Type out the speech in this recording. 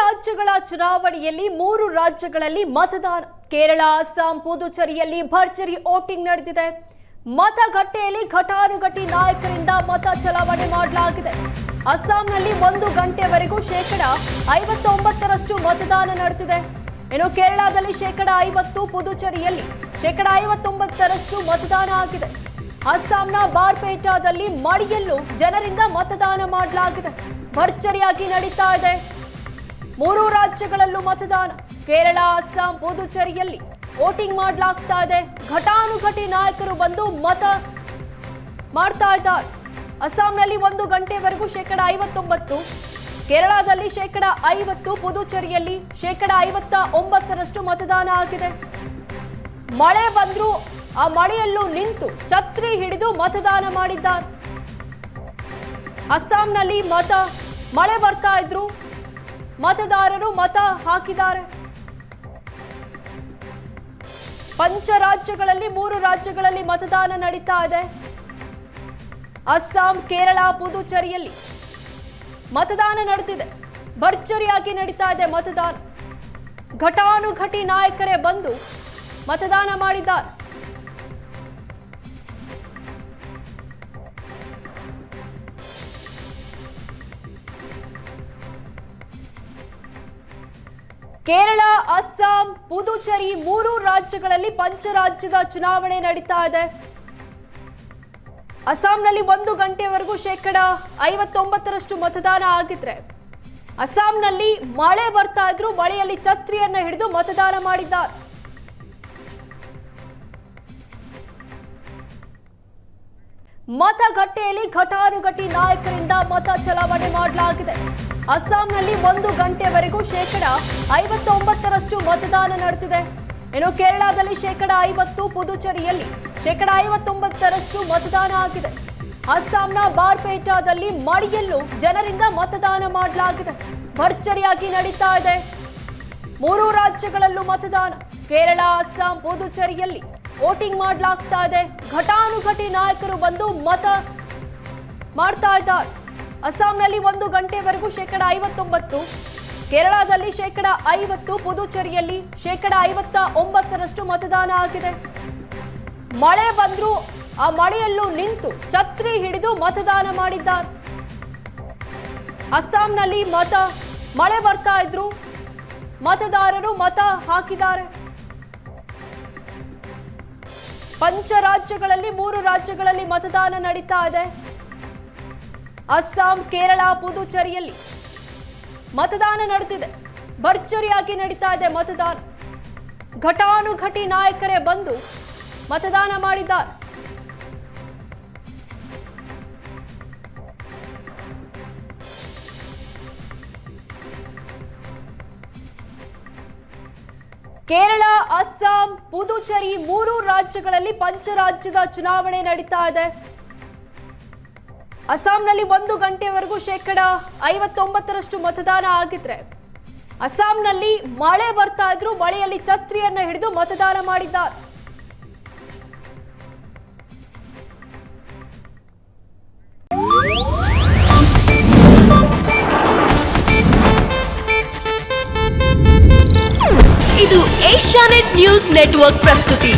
ರಾಜ್ಯಗಳ ಚುನಾವಣೆಯಲ್ಲಿ 3 ರಾಜ್ಯಗಳಲ್ಲಿ ಮತದಾನ. ಕೇರಳ, ಅಸ್ಸಾಂ, ಪುದುಚೇರಿಯಲ್ಲಿ ಭರ್ಜರಿ ವೋಟಿಂಗ್ ನಡೆದಿದೆ. ಮತಗಟ್ಟೆಯಲ್ಲಿ ಘಟಾನುಘಟಿ ನಾಯಕರಿಂದ ಮತ ಚಲಾವಣೆ ಮಾಡಲಾಗಿದೆ. ಅಸ್ಸಾಂನಲ್ಲಿ 1 ಗಂಟೆವರೆಗೂ 59% ಮತದಾನ ನಡೆದಿದೆ. ಇನ್ನು ಕೇರಳದಲ್ಲಿ 50%, ಪುದುಚೇರಿಯಲ್ಲಿ 59% ಮತದಾನ ಆಗಿದೆ. ಅಸ್ಸಾಂನ ಬಾರ್ಪೇಟಾದಲ್ಲಿ ಮಳೆಯಲ್ಲೂ ಜನರಿಂದ ಮತದಾನ ಮಾಡಲಾಗಿದೆ. ಭರ್ಜರಿಯಾಗಿ ನಡೀತಾ ಇದೆ. 3 ರಾಜ್ಯಗಳಲ್ಲೂ ಮತದಾನ. ಕೇರಳ, ಅಸ್ಸಾಂ, ಪುದುಚೇರಿಯಲ್ಲಿ ವೋಟಿಂಗ್ ಮಾಡಲಾಗ್ತಾ ಇದೆ. ಘಟಾನುಘಟಿ ನಾಯಕರು ಬಂದು ಮತ ಮಾಡ್ತಾ ಇದ್ದಾರೆ. ಅಸ್ಸಾಂನಲ್ಲಿ 1 ಗಂಟೆವರೆಗೂ 59%, ಕೇರಳದಲ್ಲಿ 50%, ಪುದುಚೇರಿಯಲ್ಲಿ 59% ಮತದಾನ ಆಗಿದೆ. ಮಳೆ ಬಂದ್ರೂ ಆ ಮಳೆಯಲ್ಲೂ ನಿಂತು ಛತ್ರಿ ಹಿಡಿದು ಮತದಾನ ಮಾಡಿದ್ದಾರೆ. ಅಸ್ಸಾಂನಲ್ಲಿ ಮಳೆ ಬರ್ತಾ ಇದ್ರು, ಮತದಾರರು ಮತ ಹಾಕಿದ್ದಾರೆ. ರಾಜ್ಯಗಳಲ್ಲಿ 3 ರಾಜ್ಯಗಳಲ್ಲಿ ಮತದಾನ ನಡೀತಾ ಇದೆ. ಅಸ್ಸಾಂ, ಕೇರಳ, ಪುದುಚೇರಿಯಲ್ಲಿ ಮತದಾನ ನಡೆದಿದೆ. ಭರ್ಜರಿಯಾಗಿ ನಡೀತಾ ಇದೆ ಮತದಾನ. ಘಟಾನುಘಟಿ ನಾಯಕರೇ ಬಂದು ಮತದಾನ ಮಾಡಿದ್ದಾರೆ. ಕೇರಳ, ಅಸ್ಸಾಂ, ಪುದುಚೇರಿ 3 ರಾಜ್ಯಗಳಲ್ಲಿ ಪಂಚರಾಜ್ಯದ ಚುನಾವಣೆ ನಡೀತಾ ಇದೆ. ಅಸ್ಸಾಂನಲ್ಲಿ 1 ಗಂಟೆವರೆಗೂ 59% ಮತದಾನ ಆಗಿದ್ರೆ, ಅಸ್ಸಾಂನಲ್ಲಿ ಮಳೆ ಬರ್ತಾ ಇದ್ರು, ಮಳೆಯಲ್ಲಿ ಛತ್ರಿಯನ್ನು ಹಿಡಿದು ಮತದಾನ ಮಾಡಿದ್ದಾರೆ. ಮತಗಟ್ಟೆಯಲ್ಲಿ ಘಟಾನುಘಟಿ ನಾಯಕರಿಂದ ಮತ ಚಲಾವಣೆ ಮಾಡಲಾಗಿದೆ. ಅಸ್ಸಾಂನಲ್ಲಿ 1 ಗಂಟೆವರೆಗೂ 59% ಮತದಾನ ನಡೆದಿದೆ. ಇನ್ನು ಕೇರಳದಲ್ಲಿ 50%, ಪುದುಚೇರಿಯಲ್ಲಿ 59% ಮತದಾನ ಆಗಿದೆ. ಅಸ್ಸಾಂನ ಬಾರ್ಪೇಟಾದಲ್ಲಿ ಮಳೆಯಲ್ಲೂ ಜನರಿಂದ ಮತದಾನ ಮಾಡಲಾಗಿದೆ. ಭರ್ಜರಿಯಾಗಿ ನಡೀತಾ ಇದೆ. 3 ರಾಜ್ಯಗಳಲ್ಲೂ ಮತದಾನ. ಕೇರಳ, ಅಸ್ಸಾಂ, ಪುದುಚೇರಿಯಲ್ಲಿ ವೋಟಿಂಗ್ ಮಾಡಲಾಗ್ತಾ ಇದೆ. ಘಟಾನುಘಟಿ ನಾಯಕರು ಬಂದು ಮತ ಮಾಡ್ತಾ ಇದ್ದಾರೆ. ಅಸ್ಸಾಂನಲ್ಲಿ 1 ಗಂಟೆವರೆಗೂ 59%, ಕೇರಳದಲ್ಲಿ 50%, ಪುದುಚೇರಿಯಲ್ಲಿ 59% ಮತದಾನ ಆಗಿದೆ. ಮಳೆ ಬಂದ್ರೂ ಆ ಮಳೆಯಲ್ಲೂ ನಿಂತು ಛತ್ರಿ ಹಿಡಿದು ಮತದಾನ ಮಾಡಿದ್ದಾರೆ. ಅಸ್ಸಾಂನಲ್ಲಿ ಮಳೆ ಬರ್ತಾ ಇದ್ರು, ಮತದಾರರು ಮತ ಹಾಕಿದ್ದಾರೆ. ರಾಜ್ಯಗಳಲ್ಲಿ 3 ರಾಜ್ಯಗಳಲ್ಲಿ ಮತದಾನ ನಡೀತಾ ಇದೆ. ಅಸ್ಸಾಂ, ಕೇರಳ, ಪುದುಚೇರಿಯಲ್ಲಿ ಮತದಾನ ನಡೆದಿದೆ. ಭರ್ಜರಿಯಾಗಿ ನಡೀತಾ ಇದೆ ಮತದಾನ. ಘಟಾನುಘಟಿ ನಾಯಕರೇ ಬಂದು ಮತದಾನ ಮಾಡಿದ್ದಾರೆ. ಕೇರಳ, ಅಸ್ಸಾಂ, ಪುದುಚೇರಿ 3 ರಾಜ್ಯಗಳಲ್ಲಿ ಪಂಚರಾಜ್ಯದ ಚುನಾವಣೆ ನಡೀತಾ ಇದೆ. ಅಸ್ಸಾಂನಲ್ಲಿ 1 ಗಂಟೆವರೆಗೂ 59% ಮತದಾನ ಆಗಿದ್ರೆ, ಅಸ್ಸಾಂನಲ್ಲಿ ಮಳೆ ಬರ್ತಾ ಇದ್ರು, ಮಳೆಯಲ್ಲಿ ಛತ್ರಿಯನ್ನು ಹಿಡಿದು ಮತದಾನ ಮಾಡಿದ್ದಾರೆ. ಇದು ಏಷ್ಯಾನೆಟ್ ನ್ಯೂಸ್ ನೆಟ್ವರ್ಕ್ ಪ್ರಸ್ತುತಿ.